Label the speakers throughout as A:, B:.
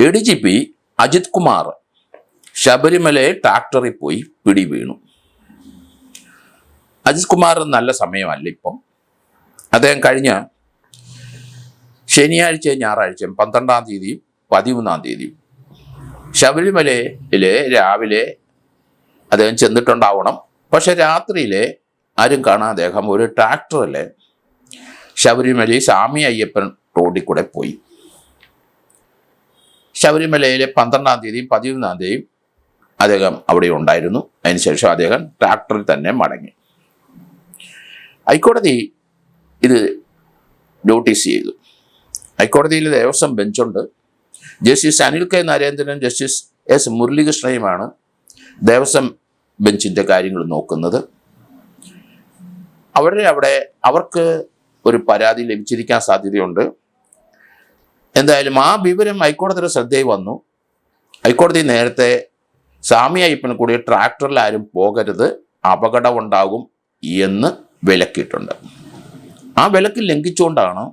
A: ADGP Ajith Kumar ശബരിമലയെ ട്രാക്ടറിൽ പോയി പിടി വീണു. അജിത് കുമാർ നല്ല സമയമല്ല ഇപ്പം. അദ്ദേഹം കഴിഞ്ഞ ശനിയാഴ്ചയും ഞായറാഴ്ചയും 12-ാം തീയതിയും 13-ാം തീയതിയും ശബരിമലയിലെ രാവിലെ അദ്ദേഹം ചെന്നിട്ടുണ്ടാവണം. പക്ഷെ രാത്രിയിലെ ആരും കാണാൻ അദ്ദേഹം ഒരു ട്രാക്ടറിൽ ശബരിമലയിൽ സ്വാമി അയ്യപ്പൻ റോഡിൽ കൂടെ പോയി. ശബരിമലയിലെ 12-ാം തീയതിയും 13-ാം തീയതിയും അദ്ദേഹം അവിടെ ഉണ്ടായിരുന്നു. അതിനുശേഷം അദ്ദേഹം ട്രാക്ടറിൽ തന്നെ മടങ്ങി. ഹൈക്കോടതി ഇത് നോട്ടീസ് ചെയ്തു. ഹൈക്കോടതിയിൽ ദേവസ്വം ബെഞ്ചുണ്ട്. ജസ്റ്റിസ് അനിൽ കെ നരേന്ദ്രനും ജസ്റ്റിസ് എസ് മുരളീകൃഷ്ണയുമാണ് ദേവസ്വം ബെഞ്ചിൻ്റെ കാര്യങ്ങൾ നോക്കുന്നത്. അവർക്ക് ഒരു പരാതി ലഭിച്ചിരിക്കാൻ സാധ്യതയുണ്ട്. എന്തായാലും ആ വിവരം ഹൈക്കോടതിയുടെ ശ്രദ്ധയിൽ വന്നു. ഹൈക്കോടതി നേരത്തെ സ്വാമി അയ്യപ്പന് കൂടി ട്രാക്ടറിൽ ആരും പോകരുത്, അപകടമുണ്ടാകും എന്ന് വിലക്കിയിട്ടുണ്ട്. ആ വിലക്ക് ലംഘിച്ചുകൊണ്ടാണ്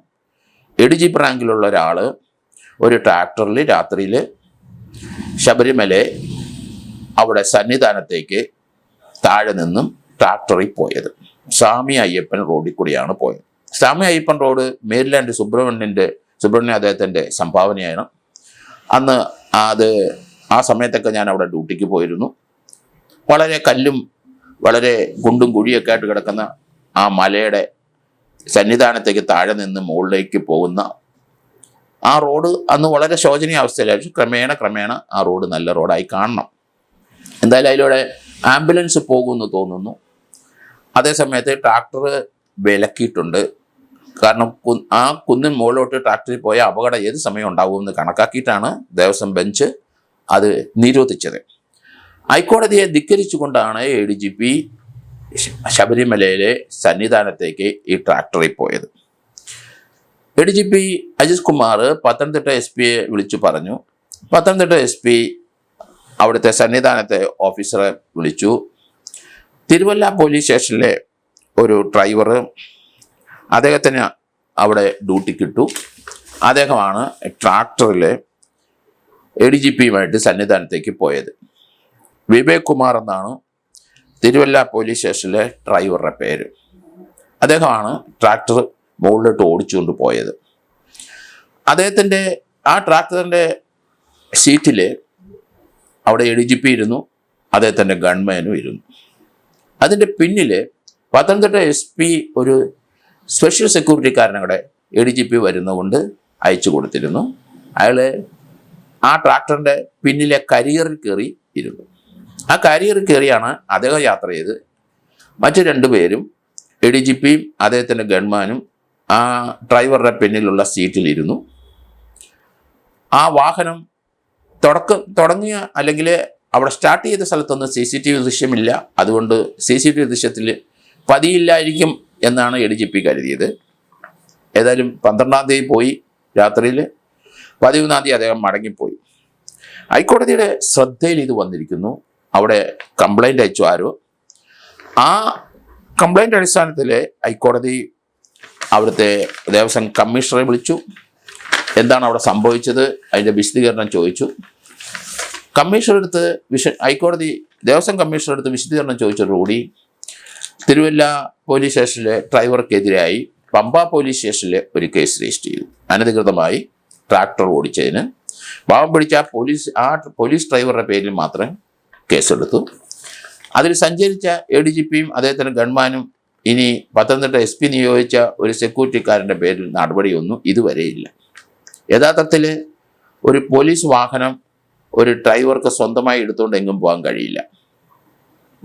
A: ADGP റാങ്കിലുള്ള ഒരാൾ ഒരു ട്രാക്ടറിൽ രാത്രിയിൽ ശബരിമല അവിടെ സന്നിധാനത്തേക്ക് താഴെ നിന്നും ട്രാക്ടറിൽ പോയത്. സ്വാമി അയ്യപ്പൻ റോഡിൽ കൂടിയാണ് പോയത്. സ്വാമി അയ്യപ്പൻ റോഡ് മേരിലാൻഡ് സുബ്രഹ്മണ്യ അദ്ദേഹത്തിൻ്റെ സംഭാവനയാണ്. അന്ന് ആ സമയത്തൊക്കെ ഞാൻ അവിടെ ഡ്യൂട്ടിക്ക് പോയിരുന്നു. വളരെ കല്ലും വളരെ കുണ്ടും കുഴിയൊക്കെ ആയിട്ട് കിടക്കുന്ന ആ മലയുടെ സന്നിധാനത്തേക്ക് താഴെ നിന്ന് മുകളിലേക്ക് പോകുന്ന ആ റോഡ് അന്ന് വളരെ ശോചനീയ അവസ്ഥയിലായിരുന്നു. ക്രമേണ ആ റോഡ് നല്ല റോഡായി കാണണം. എന്തായാലും അതിലൂടെ ആംബുലൻസ് പോകുമെന്ന് തോന്നുന്നു. അതേസമയത്ത് ട്രാക്ടർ വിലക്കിയിട്ടുണ്ട്. കാരണം ആ കുന്നിൻ മുകളിലോട്ട് ട്രാക്ടറിൽ പോയ അപകടം ഏത് സമയം ഉണ്ടാകുമെന്ന് കണക്കാക്കിയിട്ടാണ് ദേവസ്വം ബെഞ്ച് അത് നിരോധിച്ചത്. ഹൈക്കോടതിയെ ധിക്കരിച്ചുകൊണ്ടാണ് ADGP ശബരിമലയിലെ സന്നിധാനത്തേക്ക് ഈ ട്രാക്ടറിൽ പോയത്. ADGP അജിത് കുമാർ പത്തനംതിട്ട SP വിളിച്ചു പറഞ്ഞു. പത്തനംതിട്ട SP അവിടുത്തെ സന്നിധാനത്തെ ഓഫീസറെ വിളിച്ചു. തിരുവല്ല പോലീസ് സ്റ്റേഷനിലെ ഒരു ഡ്രൈവർ അദ്ദേഹത്തിന് ഡ്യൂട്ടിക്കിട്ടു. അദ്ദേഹമാണ് ട്രാക്ടറിൽ ADGPയുമായിട്ട് സന്നിധാനത്തേക്ക് പോയത്. വിവേക് കുമാർ എന്നാണ് തിരുവല്ല പോലീസ് സ്റ്റേഷനിലെ ഡ്രൈവറുടെ പേര്. അദ്ദേഹമാണ് ട്രാക്ടർ മുകളിലോട്ട് ഓടിച്ചുകൊണ്ട് പോയത്. അദ്ദേഹത്തിൻ്റെ ആ ട്രാക്ടറിൻ്റെ സീറ്റിൽ അവിടെ ADGP ഇരുന്നു, അദ്ദേഹത്തിൻ്റെ ഗൺമാനും ഇരുന്നു. അതിൻ്റെ പിന്നിൽ പത്തനംതിട്ട SP ഒരു സ്പെഷ്യൽ സെക്യൂരിറ്റിക്കാരനവിടെ ADGP വരുന്നതുകൊണ്ട് അയച്ചു കൊടുത്തിരുന്നു. അയാൾ ആ ട്രാക്ടറിൻ്റെ പിന്നിലെ കരിയറിൽ കയറി ഇരുന്നു. ആ കരിയറിൽ കയറിയാണ് അദ്ദേഹം യാത്ര ചെയ്ത്. മറ്റു 2 പേരും ADGPയും അദ്ദേഹത്തിൻ്റെ ഗൺമാനും ആ ഡ്രൈവറുടെ പിന്നിലുള്ള സീറ്റിലിരുന്നു. ആ വാഹനം തുടങ്ങിയ അല്ലെങ്കിൽ അവിടെ സ്റ്റാർട്ട് ചെയ്ത സ്ഥലത്തൊന്നും CCTV ദൃശ്യമില്ല. അതുകൊണ്ട് CCTV ദൃശ്യത്തിൽ പതിയില്ലായിരിക്കും എന്നാണ് ADGP കരുതിയത്. ഏതായാലും 12-ാം തീയതി പോയി രാത്രിയിൽ, 13-ാം തീയതി അദ്ദേഹം മടങ്ങിപ്പോയി. ഹൈക്കോടതിയുടെ ശ്രദ്ധയിൽ ഇത് വന്നിരിക്കുന്നു. അവിടെ കംപ്ലൈൻ്റ് അയച്ചു ആരോ. ആ കംപ്ലൈൻ്റ് അടിസ്ഥാനത്തിൽ ഹൈക്കോടതി അവിടുത്തെ ദേവസ്വം കമ്മീഷണറെ വിളിച്ചു. എന്താണ് അവിടെ സംഭവിച്ചത്, അതിൻ്റെ വിശദീകരണം ചോദിച്ചു. ഹൈക്കോടതി ദേവസ്വം കമ്മീഷണർ വിശദീകരണം ചോദിച്ചതോടുകൂടി തിരുവല്ല പോലീസ് സ്റ്റേഷനിലെ ഡ്രൈവർക്കെതിരായി പമ്പ പോലീസ് സ്റ്റേഷനിൽ ഒരു കേസ് രജിസ്റ്റർ ചെയ്തു. അനധികൃതമായി ട്രാക്ടർ ഓടിച്ചതിന് പാവം പിടിച്ച ആ പോലീസ് ഡ്രൈവറുടെ പേരിൽ മാത്രം കേസെടുത്തു. അതിൽ സഞ്ചരിച്ച ADGPയും അദ്ദേഹത്തിൻ്റെ ഗൺമാനും ഇനി പത്തനംതിട്ട SP നിയോഗിച്ച ഒരു സെക്യൂരിറ്റിക്കാരൻ്റെ പേരിൽ നടപടിയൊന്നും ഇതുവരെയില്ല. യഥാർത്ഥത്തിൽ ഒരു പോലീസ് വാഹനം ഒരു ഡ്രൈവർക്ക് സ്വന്തമായി എടുത്തുകൊണ്ട് എങ്ങും പോകാൻ കഴിയില്ല.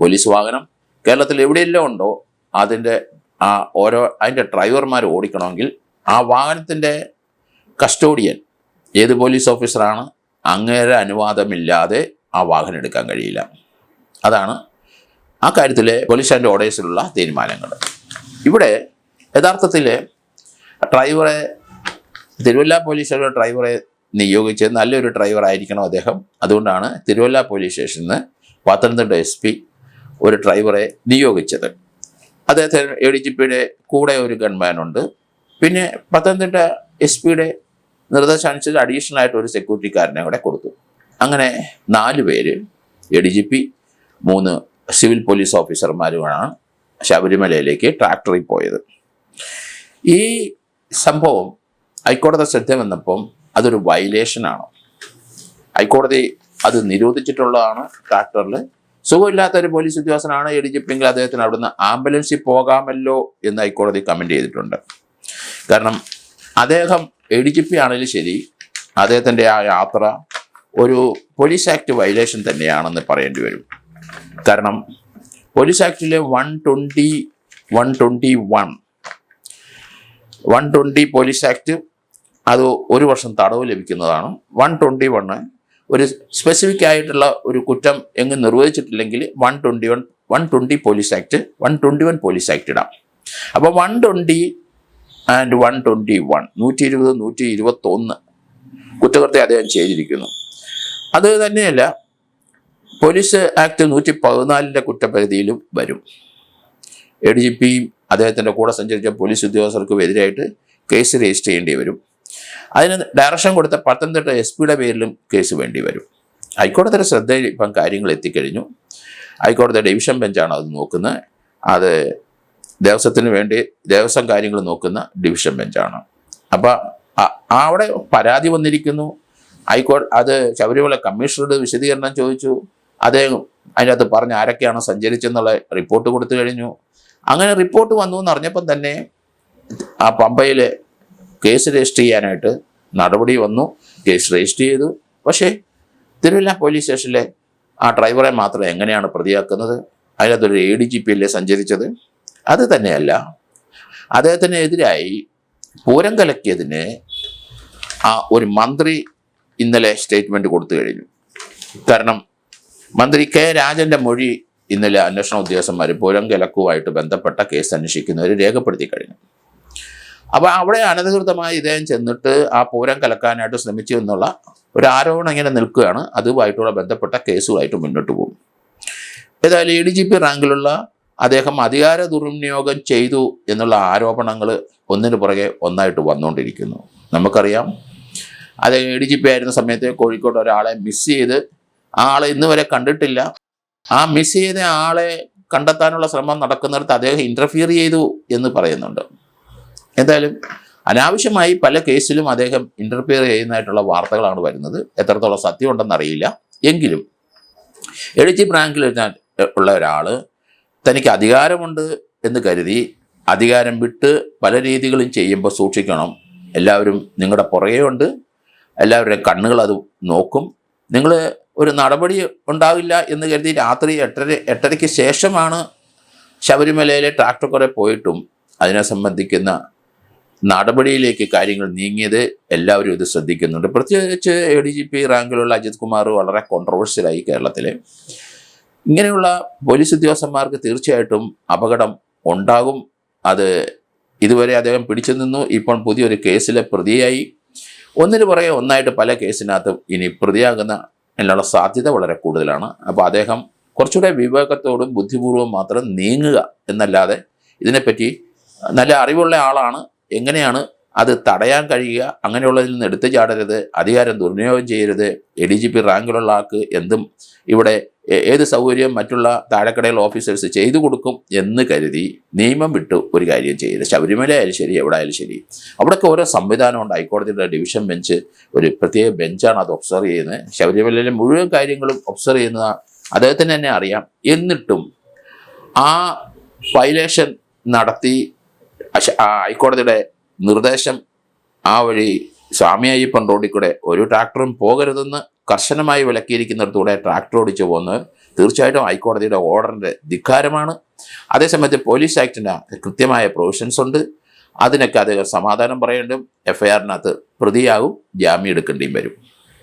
A: പോലീസ് വാഹനം കേരളത്തിൽ എവിടെയെല്ലാം ഉണ്ടോ അതിൻ്റെ ഡ്രൈവർമാർ ഓടിക്കണമെങ്കിൽ ആ വാഹനത്തിൻ്റെ കസ്റ്റോഡിയൻ ഏത് പോലീസ് ഓഫീസറാണ്, അങ്ങേരെ അനുവാദമില്ലാതെ ആ വാഹനം എടുക്കാൻ കഴിയില്ല. അതാണ് ആ കാര്യത്തിൽ പോലീസ് ആൻഡ് ഓർഡേഴ്സിലുള്ള തീരുമാനങ്ങൾ. ഇവിടെ യഥാർത്ഥത്തിൽ തിരുവല്ല പോലീസുകാരുടെ ഡ്രൈവറെ നിയോഗിച്ചത് നല്ലൊരു ഡ്രൈവർ ആയിരിക്കണം അദ്ദേഹം. അതുകൊണ്ടാണ് തിരുവല്ല പോലീസ് സ്റ്റേഷനിൽ നിന്ന് പത്തനംതിട്ട SP ഒരു ഡ്രൈവറെ നിയോഗിച്ചത്. അദ്ദേഹത്തിന് ADGPയുടെ കൂടെ ഒരു ഗൺമാനുണ്ട്. പിന്നെ പത്തനംതിട്ട SPയുടെ നിർദ്ദേശം അനുസരിച്ച് അഡീഷണൽ ആയിട്ട് ഒരു സെക്യൂരിറ്റിക്കാരനെ കൂടെ കൊടുത്തു. അങ്ങനെ 4 പേര് ADGP 3 സിവിൽ പോലീസ് ഓഫീസർമാരുമാണ് ശബരിമലയിലേക്ക് ട്രാക്ടറിൽ പോയത്. ഈ സംഭവം ഹൈക്കോടതി ശ്രദ്ധ വന്നപ്പം അതൊരു വയലേഷനാണ്. ഹൈക്കോടതി അത് നിരോധിച്ചിട്ടുള്ളതാണ്. ട്രാക്ടറിൽ സുഖമില്ലാത്ത ഒരു പോലീസ് ഉദ്യോഗസ്ഥനാണ് ADGP എങ്കിൽ അദ്ദേഹത്തിന് അവിടുന്ന് ആംബുലൻസിൽ പോകാമല്ലോ എന്ന് ഹൈക്കോടതി കമൻറ്റ് ചെയ്തിട്ടുണ്ട്. കാരണം അദ്ദേഹം ADGP ആണെങ്കിലും ശരി, അദ്ദേഹത്തിൻ്റെ ആ യാത്ര ഒരു പോലീസ് ആക്ട് വയലേഷൻ തന്നെയാണെന്ന് പറയേണ്ടി വരും. കാരണം പോലീസ് ആക്ടിലെ 120 പോലീസ് ആക്ട് അത് 1 വർഷം തടവ് ലഭിക്കുന്നതാണ്. 121 ഒരു സ്പെസിഫിക് ആയിട്ടുള്ള ഒരു കുറ്റം എങ്ങും നിർവഹിച്ചിട്ടില്ലെങ്കിൽ 120 പോലീസ് ആക്ട് 121 പോലീസ് ആക്ട് ഇടാം. അപ്പോൾ 120 ആൻഡ് 121 121 കുറ്റകൃത്യം അദ്ദേഹം ചെയ്തിരിക്കുന്നു. അത് തന്നെയല്ല, പോലീസ് ആക്ട് 114 കുറ്റപരിധിയിലും വരും. ADGPയും അദ്ദേഹത്തിൻ്റെ കൂടെ സഞ്ചരിച്ച പോലീസ് ഉദ്യോഗസ്ഥർക്കും എതിരായിട്ട് കേസ് രജിസ്റ്റർ ചെയ്യേണ്ടി വരും. അതിന് ഡയറക്ഷൻ കൊടുത്ത പത്തനംതിട്ട SP പേരിലും കേസ് വേണ്ടി വരും. ഹൈക്കോടതിയുടെ ശ്രദ്ധയിൽ ഇപ്പം കാര്യങ്ങൾ എത്തിക്കഴിഞ്ഞു. ഹൈക്കോടതി ഡിവിഷൻ ബെഞ്ചാണ് അത് നോക്കുന്നത്. അത് ദേവസ്വത്തിന് വേണ്ടി ദേവസ്വം കാര്യങ്ങൾ നോക്കുന്ന ഡിവിഷൻ ബെഞ്ചാണ്. അപ്പം അവിടെ പരാതി വന്നിരിക്കുന്നു. അത് ശബരിമല കമ്മീഷണറുടെ വിശദീകരണം ചോദിച്ചു. അദ്ദേഹം അതിനകത്ത് പറഞ്ഞ് ആരൊക്കെയാണ് സഞ്ചരിച്ചെന്നുള്ള റിപ്പോർട്ട് കൊടുത്തു കഴിഞ്ഞു. അങ്ങനെ റിപ്പോർട്ട് വന്നു എന്നറിഞ്ഞപ്പം തന്നെ ആ പമ്പയിൽ കേസ് രജിസ്റ്റർ ചെയ്യാനായിട്ട് നടപടി വന്നു. കേസ് രജിസ്റ്റർ ചെയ്തു. പക്ഷേ തിരുവല്ല പോലീസ് സ്റ്റേഷനിലെ ആ ഡ്രൈവറെ മാത്രം എങ്ങനെയാണ് പ്രതിയാക്കുന്നത്? അതിനകത്തൊരു ADGP അല്ലേ സഞ്ചരിച്ചത്? അത് തന്നെയല്ല, അദ്ദേഹത്തിനെതിരായി പൂരം കലക്കിയതിന് ഒരു മന്ത്രി ഇന്നലെ സ്റ്റേറ്റ്മെൻറ്റ് കൊടുത്തു കഴിഞ്ഞു. കാരണം മന്ത്രി K. രാജൻ്റെ മൊഴി ഇന്നലെ അന്വേഷണ ഉദ്യോഗസ്ഥന്മാർ പൂരം കലക്കുമായിട്ട് ബന്ധപ്പെട്ട കേസ് അന്വേഷിക്കുന്നവർ രേഖപ്പെടുത്തി കഴിഞ്ഞു. അപ്പോൾ അവിടെ അനധികൃതമായി ഇദ്ദേഹം ചെന്നിട്ട് ആ പൂരം കലക്കാനായിട്ട് ശ്രമിച്ചു എന്നുള്ള ഒരു ആരോപണം ഇങ്ങനെ നിൽക്കുകയാണ്. അതുമായിട്ടുള്ള ബന്ധപ്പെട്ട കേസുമായിട്ട് മുന്നോട്ട് പോകും. ഏതായാലും ADGP റാങ്കിലുള്ള അദ്ദേഹം അധികാര ദുർവിനിയോഗം ചെയ്തു എന്നുള്ള ആരോപണങ്ങൾ ഒന്നിനു പുറകെ ഒന്നായിട്ട് വന്നുകൊണ്ടിരിക്കുന്നു. നമുക്കറിയാം, അത് ADGP ആയിരുന്ന സമയത്ത് കോഴിക്കോട് ഒരാളെ മിസ് ചെയ്ത് ആ ആളെ ഇന്ന് വരെ കണ്ടിട്ടില്ല. ആ മിസ് ചെയ്ത ആളെ കണ്ടെത്താനുള്ള ശ്രമം നടക്കുന്നിടത്ത് അദ്ദേഹം ഇൻ്റർഫിയർ ചെയ്തു എന്ന് പറയുന്നുണ്ട്. എന്തായാലും അനാവശ്യമായി പല കേസിലും അദ്ദേഹം ഇൻ്റർഫിയർ ചെയ്യുന്നതായിട്ടുള്ള വാർത്തകളാണ് വരുന്നത്. എത്രത്തോളം സത്യമുണ്ടെന്നറിയില്ല. എങ്കിലും ADGP റാങ്കിൽ ഉള്ള ഒരാൾ തനിക്ക് അധികാരമുണ്ട് എന്ന് കരുതി അധികാരം വിട്ട് പല രീതികളും ചെയ്യുമ്പോൾ സൂക്ഷിക്കണം. എല്ലാവരും നിങ്ങളുടെ പുറകെ ഉണ്ട്. എല്ലാവരുടെയും കണ്ണുകൾ അത് നോക്കും. നിങ്ങൾ ഒരു നടപടി ഉണ്ടാവില്ല എന്ന് കരുതി രാത്രി 8:30 ശേഷമാണ് ശബരിമലയിലെ ട്രാക്ടർ കുറെ പോയിട്ടും അതിനെ സംബന്ധിക്കുന്ന നടപടിയിലേക്ക് കാര്യങ്ങൾ നീങ്ങിയത് എല്ലാവരും ഇത് ശ്രദ്ധിക്കുന്നുണ്ട്. പ്രത്യേകിച്ച് ADGP റാങ്കിലുള്ള അജിത് കുമാർ വളരെ കോൺട്രവേഴ്സ്യലായി കേരളത്തിൽ. ഇങ്ങനെയുള്ള പോലീസ് ഉദ്യോഗസ്ഥന്മാർക്ക് തീർച്ചയായിട്ടും അപകടം ഉണ്ടാകും. അത് ഇതുവരെ അദ്ദേഹം പിടിച്ചു നിന്നു. ഇപ്പോൾ പുതിയൊരു കേസിലെ പ്രതിയായി. ഒന്നിനു പുറകെ ഒന്നായിട്ട് പല കേസിനകത്തും ഇനി പ്രതിയാകുന്ന അതിനുള്ള സാധ്യത വളരെ കൂടുതലാണ്. അപ്പോൾ അദ്ദേഹം കുറച്ചുകൂടെ വിവേകത്തോടും ബുദ്ധിപൂർവ്വം മാത്രം നീങ്ങുക എന്നല്ലാതെ ഇതിനെപ്പറ്റി നല്ല അറിവുള്ള ആളാണ്. എങ്ങനെയാണ് അത് തടയാൻ കഴിയുക? അങ്ങനെയുള്ളതിൽ നിന്ന് എടുത്തു ചാടരുത്. അധികാരം ദുർവിനിയോഗം ചെയ്യരുത്. ADGP റാങ്കിലുള്ള ആൾക്ക് എന്തും ഇവിടെ ഏത് സൗകര്യം മറ്റുള്ള താഴെക്കടയിലുള്ള ഓഫീസേഴ്സ് ചെയ്തു കൊടുക്കും എന്ന് കരുതി നിയമം വിട്ട് ഒരു കാര്യം ചെയ്ത് ശബരിമല ആയാലും ശരി, എവിടെ ആയാലും ശരി, അവിടെയൊക്കെ ഓരോ സംവിധാനമുണ്ട്. ഹൈക്കോടതിയുടെ ഡിവിഷൻ ബെഞ്ച് ഒരു പ്രത്യേക ബെഞ്ചാണ് അത് ഒബ്സർവ് ചെയ്യുന്നത്. ശബരിമലയിലെ മുഴുവൻ കാര്യങ്ങളും ഒബ്സർവ് ചെയ്യുന്നത് അദ്ദേഹത്തിന് തന്നെ അറിയാം. എന്നിട്ടും ആ വയലേഷൻ നടത്തി ഹൈക്കോടതിയുടെ നിർദ്ദേശം ആ വഴി സ്വാമി അയ്യപ്പൻ റോഡിൽ കൂടെ ഒരു ട്രാക്ടറും പോകരുതെന്ന് കർശനമായി വിലക്കിയിരിക്കുന്നിടത്തൂടെ ട്രാക്ടർ ഓടിച്ചു പോകുന്നത് തീർച്ചയായിട്ടും ഹൈക്കോടതിയുടെ ഓർഡറിൻ്റെ ധിക്കാരമാണ്. അതേസമയത്ത് പോലീസ് ആക്ടിന് കൃത്യമായ പ്രൊവിഷൻസ് ഉണ്ട്. അതിനൊക്കെ അദ്ദേഹം സമാധാനം പറയേണ്ടും FIR പ്രതിയാകും, ജാമ്യം എടുക്കേണ്ടിയും വരും.